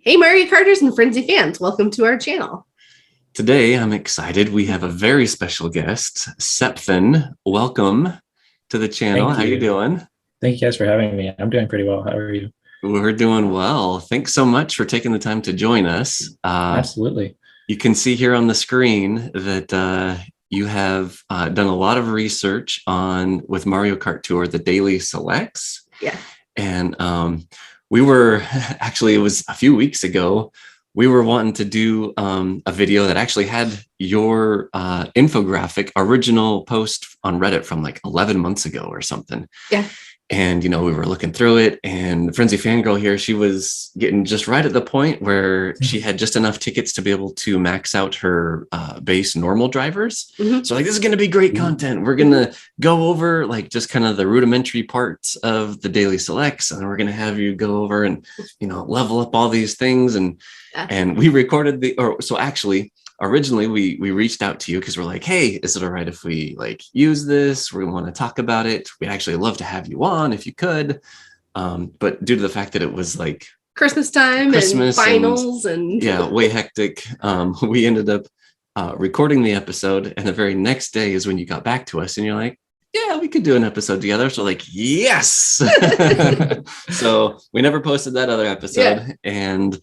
Hey Mario Karters and Frenzy fans, welcome to our channel. Today, I'm excited. We have a very special guest, Scepton. Welcome to the channel. Thank How you you. doing? Thank you guys for having me. I'm doing pretty well. How are you? We're doing well. Thanks so much for taking the time to join us. Absolutely. You can see here on the screen that you have done a lot of research on with Mario Kart Tour, the daily selects. Yeah. And we were actually, it was a few weeks ago, we were wanting to do a video that actually had your infographic original post on Reddit from like 11 months ago or something. Yeah. And, you know, we were looking through it, and Frenzy Fangirl here, she was getting just right at the point where she had just enough tickets to be able to max out her base normal drivers. Mm-hmm. So like, this is going to be great content. We're going to go over like just kind of the rudimentary parts of the daily selects, and we're going to have you go over and, you know, level up all these things. And we recorded originally we reached out to you because we're like, hey, is it all right if we like use this? We want to talk about it. We'd actually love to have you on if you could. But due to the fact that it was like Christmas time and finals and yeah, way hectic, we ended up recording the episode. And the very next day is when you got back to us and you're like, yeah, we could do an episode together. So like, yes. So we never posted that other episode. Yeah. And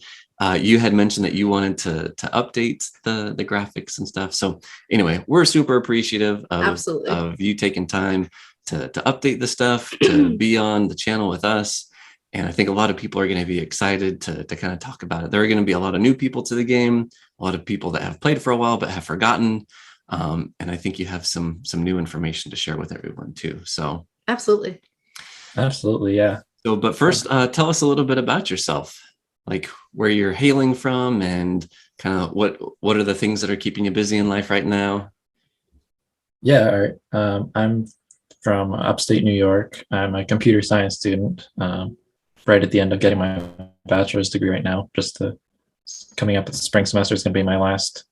you had mentioned that you wanted to update the graphics and stuff. So anyway, we're super appreciative of you taking time to update the stuff, to be on the channel with us. And I think a lot of people are going to be excited to kind of talk about it. There are going to be a lot of new people to the game, a lot of people that have played for a while but have forgotten. And I think you have some new information to share with everyone too. So absolutely, yeah. So, but first, tell us a little bit about yourself. Like where you're hailing from and kind of what are the things that are keeping you busy in life right now? Yeah, all right. I'm from upstate New York. I'm a computer science student, right at the end of getting my bachelor's degree right now. Coming up with the spring semester is going to be my last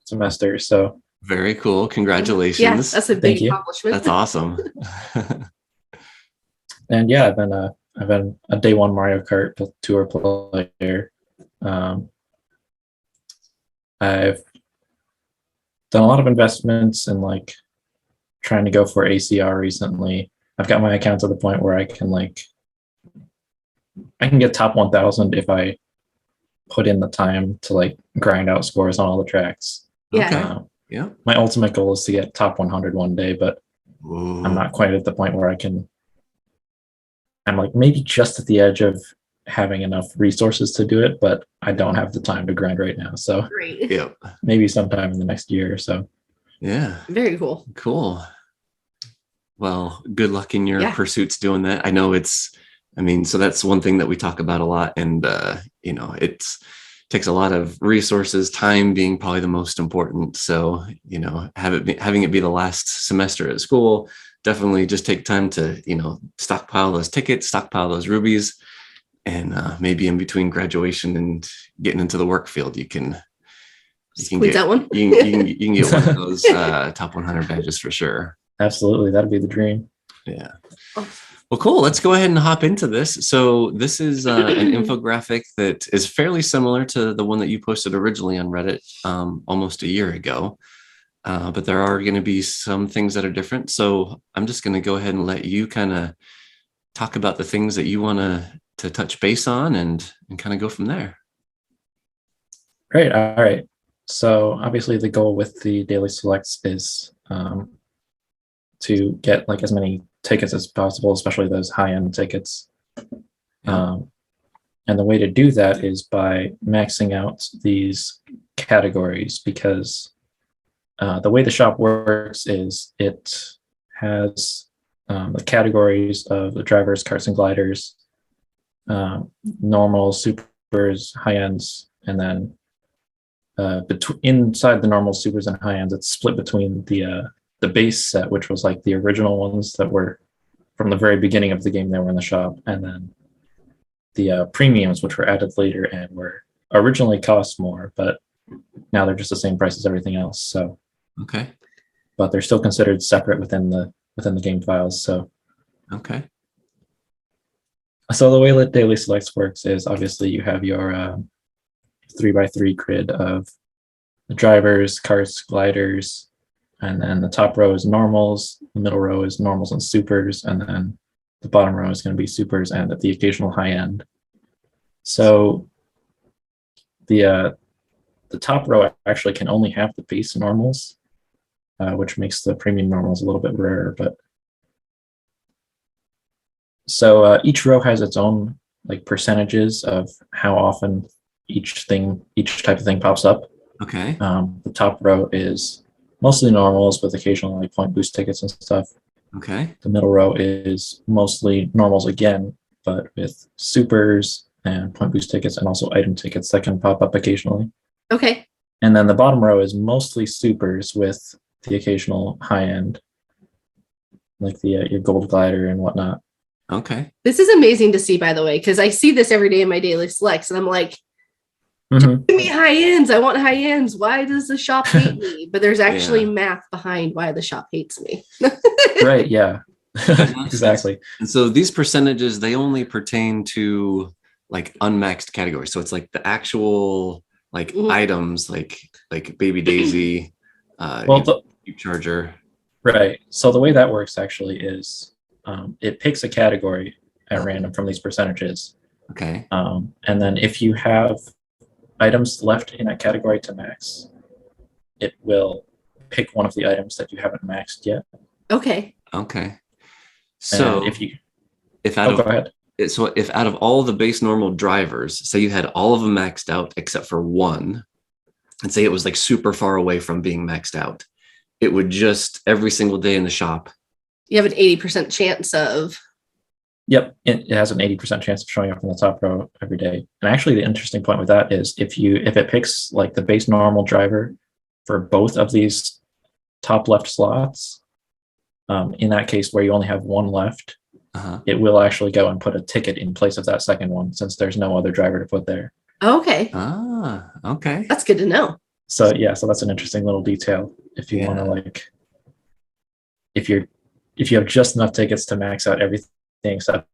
semester. So very cool. Congratulations. Yes, that's a big accomplishment. That's awesome. And yeah, I've been a day one Mario Kart Tour player. I've done a lot of investments in like trying to go for ACR recently. I've got my account to the point where I can get top 1,000 if I put in the time to like grind out scores on all the tracks. Yeah. Yeah. My ultimate goal is to get top 100 one day, but I'm not quite at the point where I'm like maybe just at the edge of having enough resources to do it, but I don't have the time to grind right now. So great. Yeah. Maybe sometime in the next year or so. Yeah. Very cool. Cool. Well, good luck in your pursuits doing that. I know so that's one thing that we talk about a lot. And, you know, it takes a lot of resources, time being probably the most important. So, you know, having it be the last semester at school, definitely just take time to, you know, stockpile those tickets, stockpile those rubies, and maybe in between graduation and getting into the work field, you can get that one. you can get one of those top 100 badges for sure. Absolutely, that'd be the dream. Yeah. Well, cool. Let's go ahead and hop into this. So this is an infographic that is fairly similar to the one that you posted originally on Reddit almost a year ago. But there are going to be some things that are different. So I'm just going to go ahead and let you kind of talk about the things that you want to touch base on and kind of go from there. Great. All right. So obviously the goal with the daily selects is to get like as many tickets as possible, especially those high-end tickets. Yeah. And the way to do that is by maxing out these categories, because the way the shop works is it has the categories of the drivers, karts and gliders, normal, supers, high ends, and then inside the normal, supers, and high ends, it's split between the base set, which was like the original ones that were from the very beginning of the game that were in the shop, and then the premiums, which were added later and were originally cost more, but now they're just the same price as everything else. So okay, but they're still considered separate within the game files. So okay. So the way that daily selects works is obviously you have your 3x3 grid of the drivers, carts, gliders, and then the top row is normals, the middle row is normals and supers, and then the bottom row is going to be supers and the occasional high end. So the top row actually can only have the base normals, which makes the premium normals a little bit rarer. But so each row has its own like percentages of how often each type of thing pops up. Okay. The top row is mostly normals with occasional like point boost tickets and stuff. Okay. The middle row is mostly normals again, but with supers and point boost tickets and also item tickets that can pop up occasionally. Okay. And then the bottom row is mostly supers with the occasional high end, like your gold glider and whatnot. Okay. This is amazing to see, by the way, because I see this every day in my daily selects, and I'm like, give me high ends. I want high ends. Why does the shop hate me? But there's actually math behind why the shop hates me. Right. Yeah. Exactly. And so these percentages, they only pertain to like unmaxed categories. So it's like the actual like items, like Baby Daisy, Charger. Right. So the way that works actually is it picks a category at random from these percentages. Okay. And then if you have items left in a category to max, it will pick one of the items that you haven't maxed yet. Okay. Okay. So and if out of all the base normal drivers, say you had all of them maxed out except for one, and say it was like super far away from being maxed out, it would just every single day in the shop. You have an 80% chance of. Yep, it has an 80% chance of showing up in the top row every day. And actually, the interesting point with that is if it picks like the base normal driver for both of these top left slots, in that case where you only have one left, it will actually go and put a ticket in place of that second one since there's no other driver to put there. Okay. Okay. That's good to know. So so that's an interesting little detail. If you want to like, if you have just enough tickets to max out everything except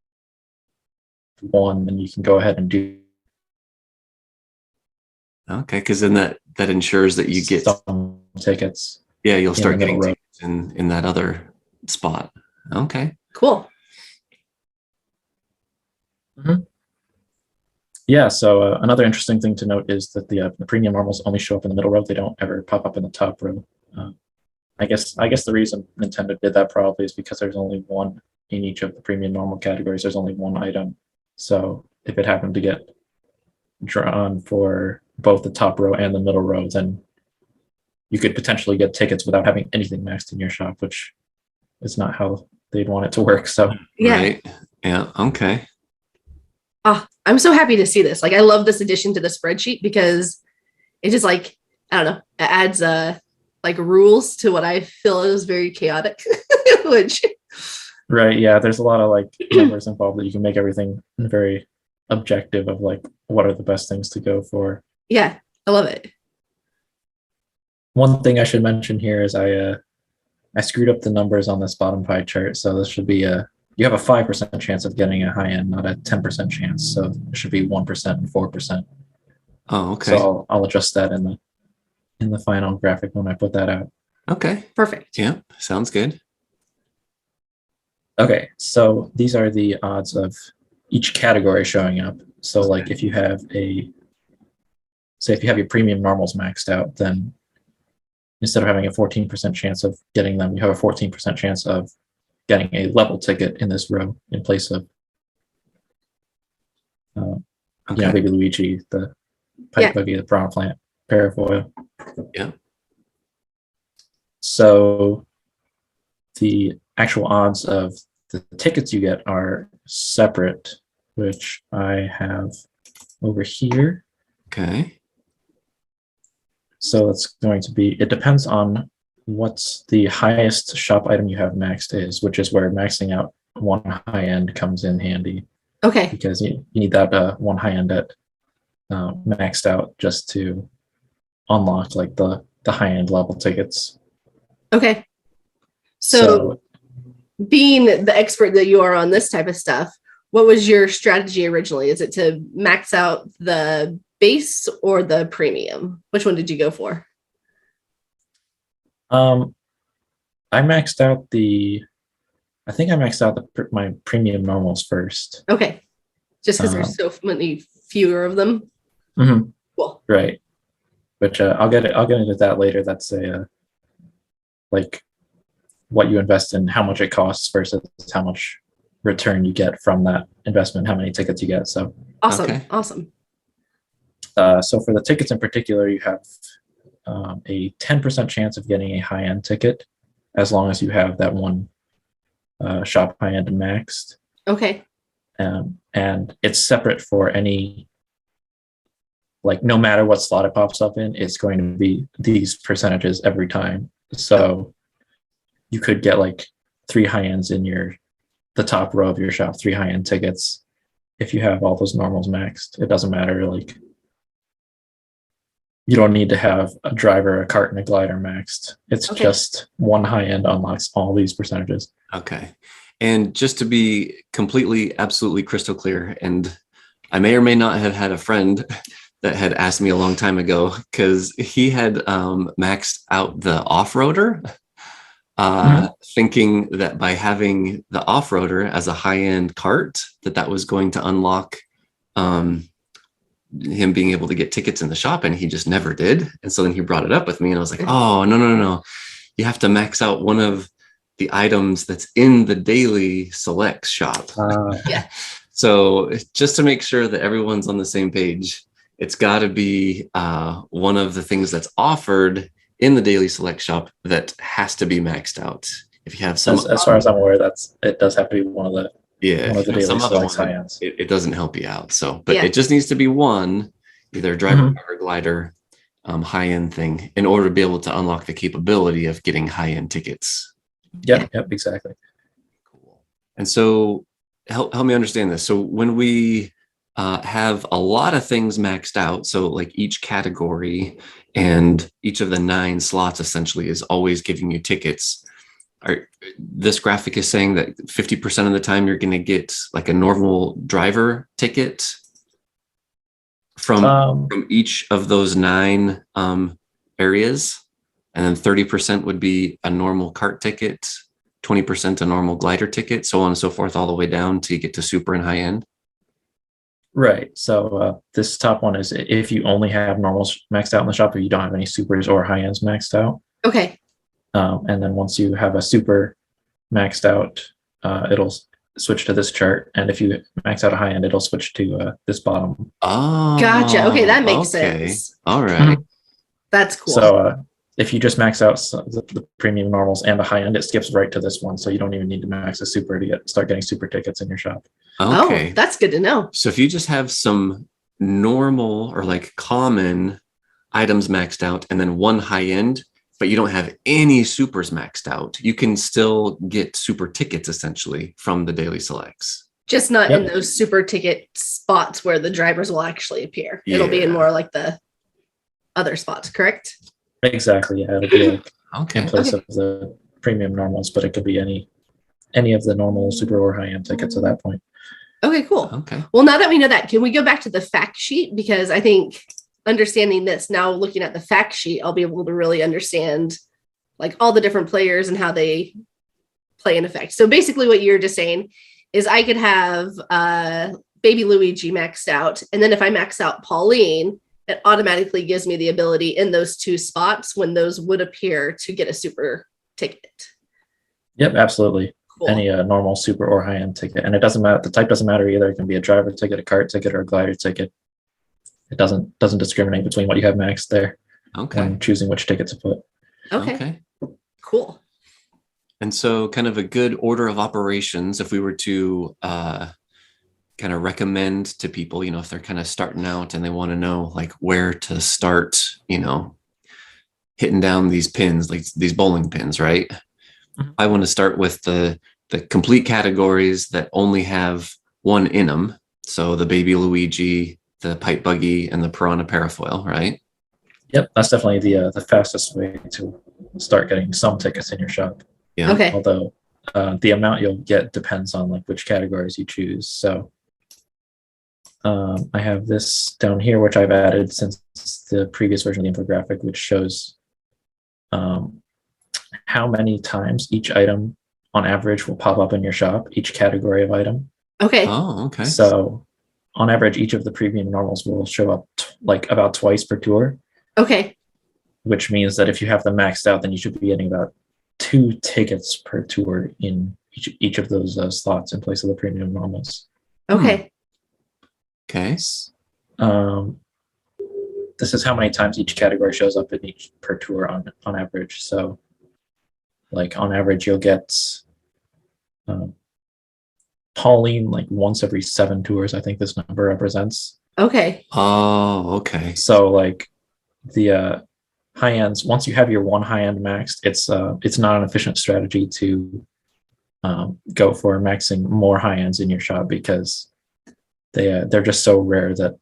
one, then you can go ahead and do. Okay, because then that ensures that you get some tickets. Yeah, you'll start getting tickets in that other spot. Okay. Cool. Mm-hmm. Yeah, so another interesting thing to note is that the premium normals only show up in the middle row. They don't ever pop up in the top row. I guess the reason Nintendo did that probably is because there's only one in each of the premium normal categories. There's only one item. So if it happened to get drawn for both the top row and the middle row, then you could potentially get tickets without having anything maxed in your shop, which is not how they'd want it to work. So right. Yeah. Okay. I'm so happy to see this. Like, I love this addition to the spreadsheet because it just like, I don't know, it adds like rules to what I feel is very chaotic. Which right, yeah, there's a lot of like numbers involved that you can make everything very objective of like what are the best things to go for. Yeah, I love it. One thing I should mention here is I screwed up the numbers on this bottom pie chart. So this should be you have a 5% chance of getting a high end, not a 10% chance. So it should be 1% and 4%. Oh, okay. So I'll adjust that in the final graphic when I put that out. Okay. Perfect. Yeah, sounds good. Okay, so these are the odds of each category showing up. So like if you have your premium normals maxed out, then instead of having a 14% chance of getting them, you have a 14% chance of getting a level ticket in this row in place of Baby Luigi, the pipe buggy, the piranha plant, parafoil. Yeah. So the actual odds of the tickets you get are separate, which I have over here. Okay. So it's going to be, it depends on what's the highest shop item you have maxed is, which is where maxing out one high end comes in handy. Okay. Because you need that one high end at maxed out just to unlock like the high end level tickets. Okay. So being the expert that you are on this type of stuff, what was your strategy originally? Is it to max out the base or the premium? Which one did you go for? I maxed out I think I maxed out my premium normals first. Okay. Just because there's so many fewer of them. Mm-hmm. Cool. Right. Which I'll get into that later. That's like what you invest in, how much it costs versus how much return you get from that investment, how many tickets you get. So awesome. Okay. Awesome. So for the tickets in particular, you have a 10% chance of getting a high-end ticket as long as you have that one shop high-end maxed. Okay. And it's separate for any, like, no matter what slot it pops up in, it's going to be these percentages every time. So you could get like 3 high-ends in the top row of your shop, 3 high-end tickets. If you have all those normals maxed, it doesn't matter. Like, you don't need to have a driver, a cart, and a glider maxed. It's just one high-end unlocks all these percentages. Okay. And just to be completely, absolutely crystal clear, and I may or may not have had a friend that had asked me a long time ago, because he had maxed out the off-roader, thinking that by having the off-roader as a high-end cart, that was going to unlock him being able to get tickets in the shop, and he just never did. And so then he brought it up with me, and I was like, oh, no. You have to max out one of the items that's in the daily selects shop. Yeah. So just to make sure that everyone's on the same page, it's got to be one of the things that's offered in the daily select shop that has to be maxed out. If you have some, as far as I'm aware, it does have to be one of the daily selects high-ends. It doesn't help you out. So, but it just needs to be one, either driver or glider, high-end thing, in order to be able to unlock the capability of getting high-end tickets. Yep, exactly. Cool. And so help me understand this. So when we have a lot of things maxed out, so like each category and each of the 9 slots essentially is always giving you tickets. This graphic is saying that 50% of the time you're going to get like a normal driver ticket from each of those 9 areas, and then 30% would be a normal cart ticket, 20% a normal glider ticket, so on and so forth, all the way down till you get to super and high end. Right. So this top one is if you only have normals maxed out in the shop, or you don't have any supers or high ends maxed out. Okay. And then once you have a super maxed out, it'll switch to this chart. And if you max out a high end, it'll switch to this bottom. Oh, gotcha. Okay, that makes sense. All right. That's cool. So if you just max out the premium normals and the high end, it skips right to this one. So you don't even need to max a super to start getting super tickets in your shop. Okay. Oh, that's good to know. So if you just have some normal or like common items maxed out and then one high end, but you don't have any supers maxed out, you can still get super tickets essentially from the daily selects. Just not in those super ticket spots where the drivers will actually appear. It'll be in more like the other spots, correct? Exactly. Yeah, it'll be like in place of the premium normals, but it could be any of the normal super or high end tickets at that point. Okay, cool. Okay. Well, now that we know that, can we go back to the fact sheet? Because I think understanding this now, looking at the fact sheet, I'll be able to really understand like all the different players and how they play in effect. So basically what you're just saying is I could have baby Luigi maxed out. And then if I max out Pauline, it automatically gives me the ability in those 2 spots when those would appear to get a super ticket. Yep, absolutely. Cool. Any normal, super, or high-end ticket. And it doesn't matter. The type doesn't matter either. It can be a driver ticket, a cart ticket, or a glider ticket. It doesn't discriminate between what you have maxed there. Okay. When choosing which ticket to put. Okay. Cool. And so kind of a good order of operations, if we were to kind of recommend to people, if they're kind of starting out and they want to know like where to start, hitting down these pins, like these bowling pins, right? Mm-hmm. I want to start with the complete categories that only have one in them. So the baby Luigi, the pipe buggy, and the piranha parafoil, right? Yep, that's definitely the fastest way to start getting some tickets in your shop. Yeah. Okay. Although the amount you'll get depends on like which categories you choose. So I have this down here, which I've added since the previous version of the infographic, which shows how many times each item on average will pop up in your shop, each category of item. Okay. Oh, okay. So on average, each of the premium normals will show up like about twice per tour. Okay. Which means that if you have them maxed out, then you should be getting about 2 tickets per tour in each of those slots in place of the premium normals. Okay. Okay. This is how many times each category shows up in each per tour on average. So like on average, you'll get Pauline like once every 7 tours. I think this number represents. Okay. Oh, okay. So like the high ends, once you have your one high end maxed, it's not an efficient strategy to go for maxing more high ends in your shop, because they're just so rare that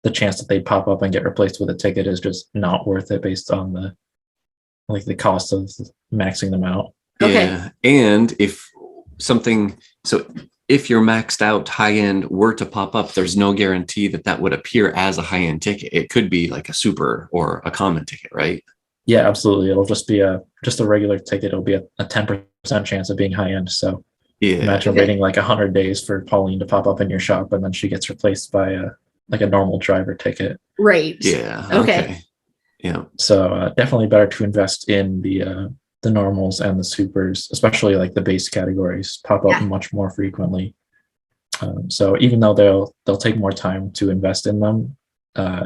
the chance that they pop up and get replaced with a ticket is just not worth it based on the cost of maxing them out. Okay. Yeah. And if your maxed out high end were to pop up, there's no guarantee that would appear as a high end ticket. It could be like a super or a common ticket, right? Yeah, absolutely. It'll just be a regular ticket. It'll be a 10% chance of being high end. So Yeah. imagine waiting like 100 days for Pauline to pop up in your shop, and then she gets replaced by a normal driver ticket. Right. Yeah. Okay. Yeah. So definitely better to invest in the normals and the supers, especially like the base categories, pop up much more frequently. So even though they'll take more time to invest in them,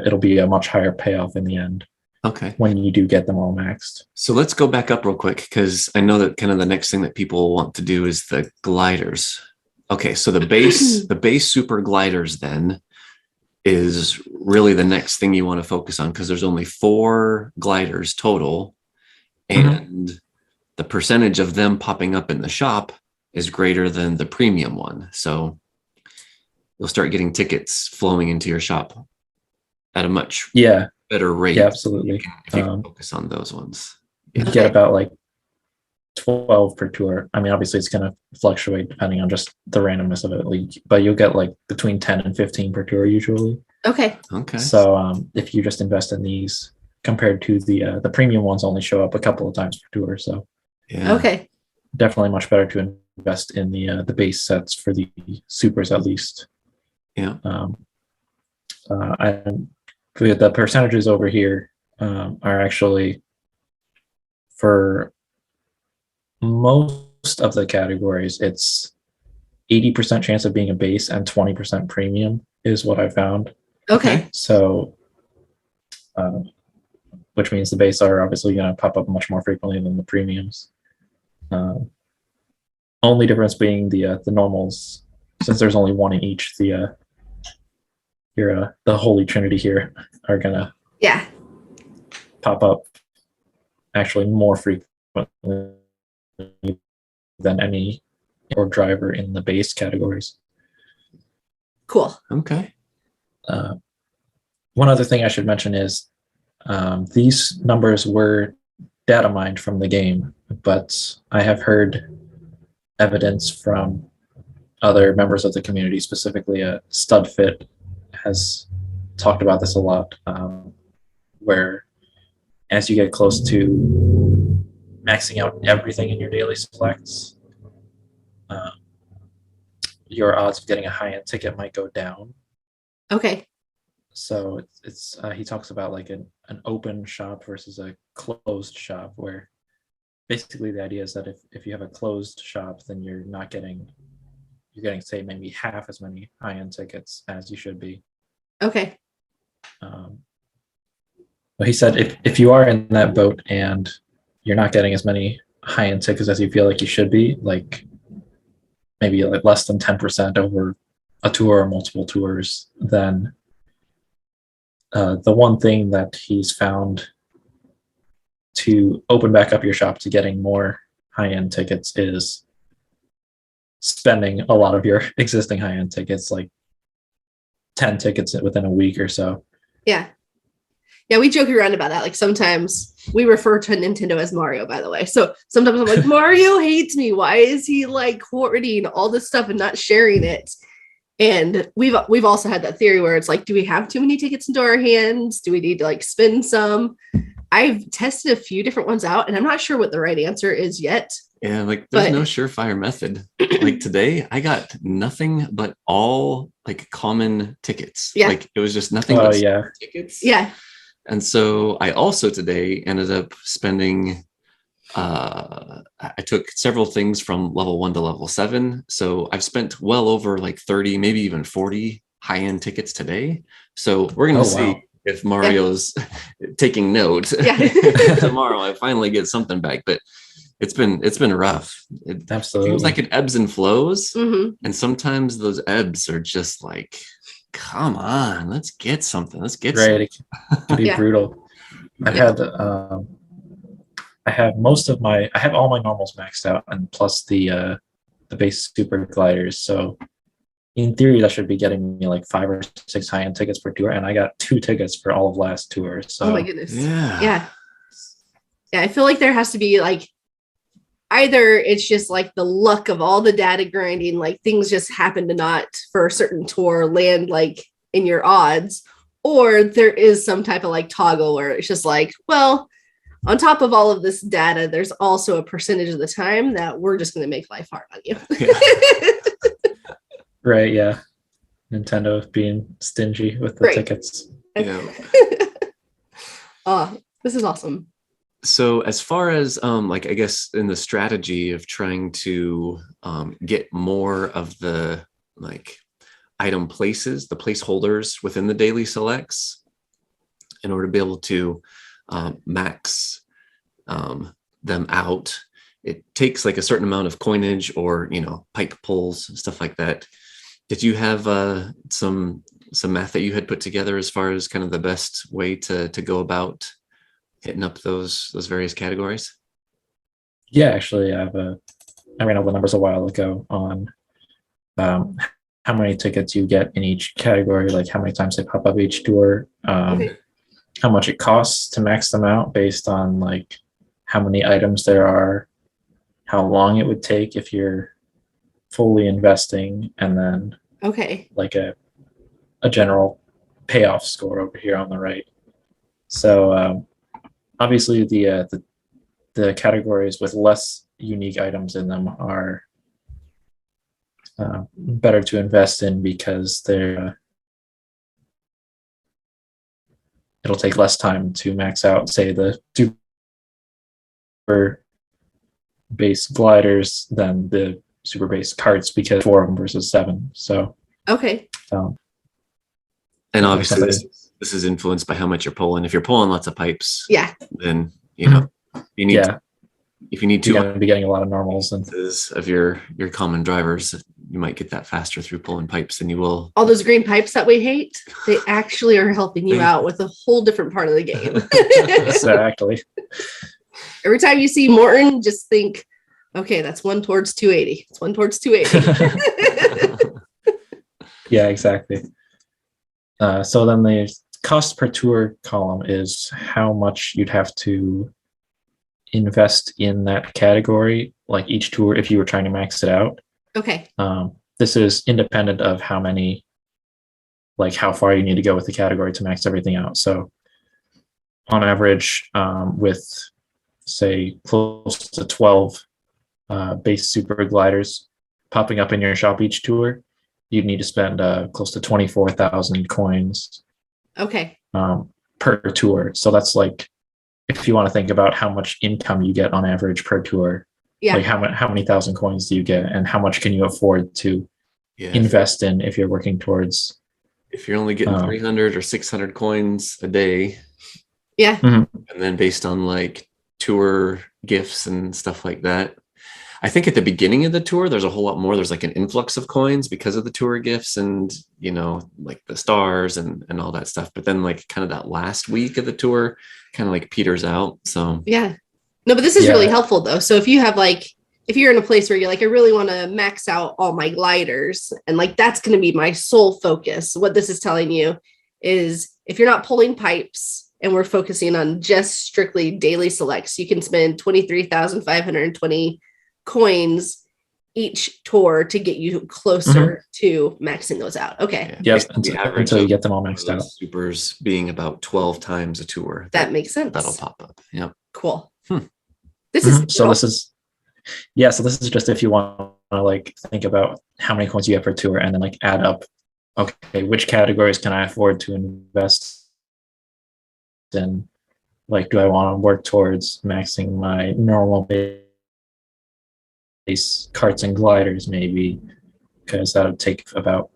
it'll be a much higher payoff in the end. Okay. When you do get them all maxed. So let's go back up real quick, because I know that kind of the next thing that people want to do is the gliders. Okay, so the base super gliders then is really the next thing you want to focus on, because there's only 4 gliders total, and the percentage of them popping up in the shop is greater than the premium one. So you'll start getting tickets flowing into your shop at a much better rate. Yeah, absolutely. If you can focus on those ones. You get about like 12 per tour. I mean, obviously it's going to fluctuate depending on just the randomness of it, but you'll get like between 10 and 15 per tour usually. Okay. So if you just invest in these compared to the premium ones only show up a couple of times per tour. So Okay. definitely much better to invest in the base sets for the supers at least. Yeah. The percentages over here are actually for most of the categories, it's 80% chance of being a base and 20% premium is what I found. Okay. So, which means the base are obviously going to pop up much more frequently than the premiums. Only difference being the normals, since there's only one in each. The Holy Trinity here are gonna pop up actually more frequently than any or driver in the base categories. Cool. Okay. One other thing I should mention is these numbers were data mined from the game, but I have heard evidence from other members of the community, specifically StudFit has talked about this a lot, where as you get close to maxing out everything in your daily selects, your odds of getting a high-end ticket might go down. Okay. So it's he talks about like an open shop versus a closed shop, where basically the idea is that if you have a closed shop, then you're getting say maybe half as many high-end tickets as you should be. Okay. But he said if you are in that boat and you're not getting as many high-end tickets as you feel like you should be, like maybe like less than 10% over a tour or multiple tours, then the one thing that he's found to open back up your shop to getting more high-end tickets is spending a lot of your existing high-end tickets, like 10 tickets within a week or so. Yeah. Yeah, we joke around about that. Like sometimes we refer to Nintendo as Mario, by the way. So sometimes I'm like, Mario hates me. Why is he like hoarding all this stuff and not sharing it? And we've also had that theory where it's like, do we have too many tickets into our hands? Do we need to like spend some? I've tested a few different ones out, and I'm not sure what the right answer is yet. Yeah, like there's no surefire method. Like today, I got nothing but all like common tickets. Yeah. Like it was just nothing but tickets. Yeah. And so I also today ended up spending, I took several things from level 1 to level 7. So I've spent well over like 30, maybe even 40 high-end tickets today. So we're going to see if Mario's taking note. Tomorrow I finally get something back, but it's been rough. It Absolutely seems like it ebbs and flows. Mm-hmm. And sometimes those ebbs are just like, come on, let's get something. Let's get something. It can be brutal. I have all my normals maxed out, and plus the base super gliders. So in theory, that should be getting me like 5 or 6 high-end tickets per tour, and I got 2 tickets for all of last tour. So oh my goodness. Yeah. I feel like there has to be like either it's just like the luck of all the data grinding, like things just happen to not for a certain tour land like in your odds, or there is some type of like toggle where it's just like, well, on top of all of this data, there's also a percentage of the time that we're just going to make life hard on you. Right, yeah. Nintendo being stingy with the tickets. Yeah. Oh, this is awesome. So as far as like I guess in the strategy of trying to get more of the like item places, the placeholders within the daily selects, in order to be able to max them out, it takes like a certain amount of coinage or pipe pulls, stuff like that. Did you have some math that you had put together as far as kind of the best way to go about hitting up those various categories? Yeah, actually, I ran out the numbers a while ago on how many tickets you get in each category, like how many times they pop up each tour, how much it costs to max them out based on like how many items there are, how long it would take if you're fully investing, and then like a general payoff score over here on the right. So obviously the categories with less unique items in them are better to invest in because it'll take less time to max out, say, the super base gliders than the super base carts, because 4 of them versus 7. So and obviously this is influenced by how much you're pulling. If you're pulling lots of pipes, then you need if you need to, you're going to be getting a lot of normals and of your common drivers, you might get that faster through pulling pipes than you will. All those green pipes that we hate, they actually are helping you out with a whole different part of the game. Exactly. Every time you see Morton, just think, okay, that's 1 towards 280. It's 1 towards 280. Yeah, exactly. So then the cost per tour column is how much you'd have to invest in that category, like each tour, if you were trying to max it out. This is independent of how far you need to go with the category to max everything out. So on average, with say close to 12 base super gliders popping up in your shop each tour, you'd need to spend close to 24,000 coins per tour. So that's like, if you want to think about how much income you get on average per tour, like how many thousand coins do you get, and how much can you afford to invest in if you're working towards, if you're only getting 300 or 600 coins a day, and then based on like tour gifts and stuff like that, I think at the beginning of the tour there's a whole lot more. There's like an influx of coins because of the tour gifts and like the stars and all that stuff, but then like kind of that last week of the tour kind of like peters out. So no, but this is really helpful though. So if you have if you're in a place where you're like, I really want to max out all my gliders, and like that's going to be my sole focus, what this is telling you is if you're not pulling pipes and we're focusing on just strictly daily selects. You can spend 23,520 coins each tour to get you closer to maxing those out. Okay. Yes, until you get them all maxed out. Supers being about 12 times a tour. That makes sense. That'll pop up. Yep. Cool. This is so this is just if you want to like think about how many coins you have per tour and then like add up, okay, which categories can I afford to invest in? Like, do I want to work towards maxing my normal base carts and gliders maybe, because that would take about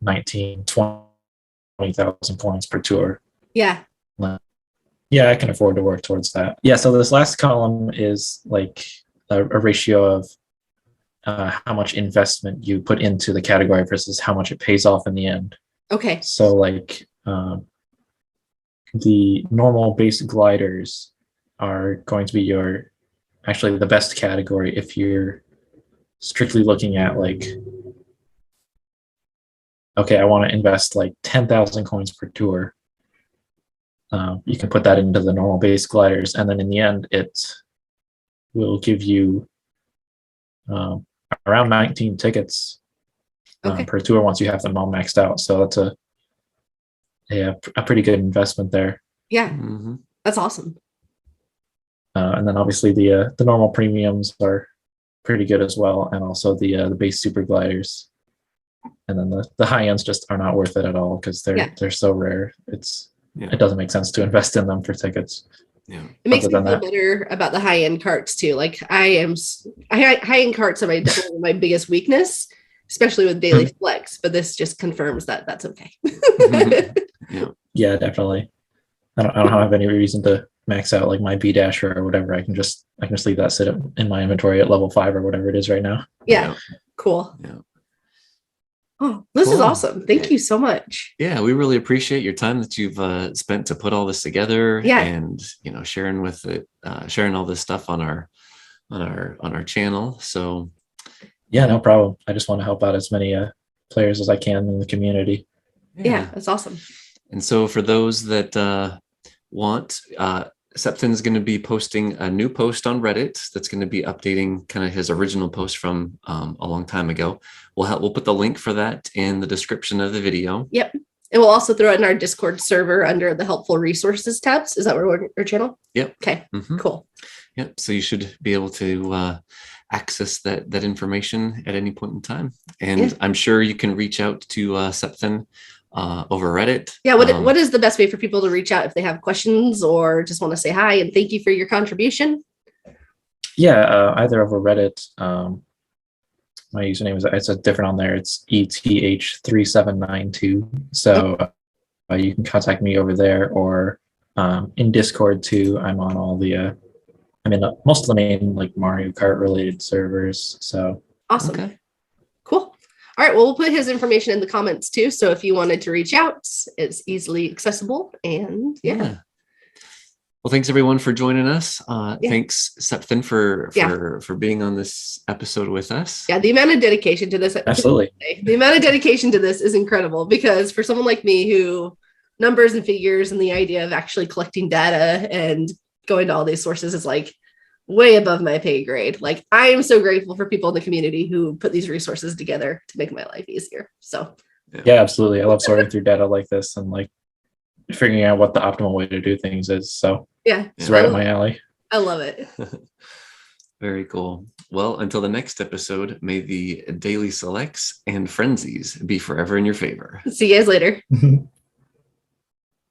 20,000 points per tour. Yeah. Yeah, I can afford to work towards that. Yeah, so this last column is like a ratio of how much investment you put into the category versus how much it pays off in the end. Okay. So like the normal base gliders are going to be actually the best category if you're strictly looking at like, okay, I want to invest like 10,000 coins per tour. You can put that into the normal base gliders, and then in the end, it will give you around 19 tickets per tour once you have them all maxed out. So that's a pretty good investment there. Yeah, that's awesome. And then obviously the normal premiums are pretty good as well, and also the base super gliders. And then the high ends just are not worth it at all because they're so rare. It doesn't make sense to invest in them for tickets. Yeah, it makes me feel better about the high end carts too. Like high end carts are definitely my biggest weakness, especially with daily flex. But this just confirms that that's okay. Yeah, definitely. I don't have any reason to max out like my B dash or whatever. I can just leave that sit in my inventory at level 5 or whatever it is right now. Yeah. Cool. Yeah. Oh, this is awesome. Thank you so much. Yeah, we really appreciate your time that you've spent to put all this together and sharing sharing all this stuff on our channel. So yeah, no problem. I just want to help out as many players as I can in the community. Yeah, that's awesome. And so for those that want, Septon is going to be posting a new post on Reddit that's going to be updating kind of his original post from a long time ago. We'll put the link for that in the description of the video. Yep. And we'll also throw it in our Discord server under the helpful resources tabs. Is that our channel? Yep. Okay, cool. Yep. So you should be able to access that information at any point in time. And I'm sure you can reach out to Septon over Reddit. Yeah, what is the best way for people to reach out if they have questions or just want to say hi and thank you for your contribution? Yeah, either over Reddit. My username is different on there. It's ETH3792. So you can contact me over there or in Discord too. I'm on all the most of the main like Mario Kart related servers. So awesome. Okay. Cool. All right, well, we'll put his information in the comments too. So if you wanted to reach out, it's easily accessible. And yeah. Well, thanks everyone for joining us. Thanks, Scepton, for being on this episode with us. Yeah, the amount of dedication to this. Absolutely. The amount of dedication to this is incredible because for someone like me who numbers and figures and the idea of actually collecting data and going to all these sources is like way above my pay grade. Like I am so grateful for people in the community who put these resources together to make my life easier. So yeah, absolutely. I love sorting through data like this and like figuring out what the optimal way to do things is. So yeah, it's right up my alley. I love it. Very cool. Well, until the next episode, may the daily selects and frenzies be forever in your favor. See you guys later.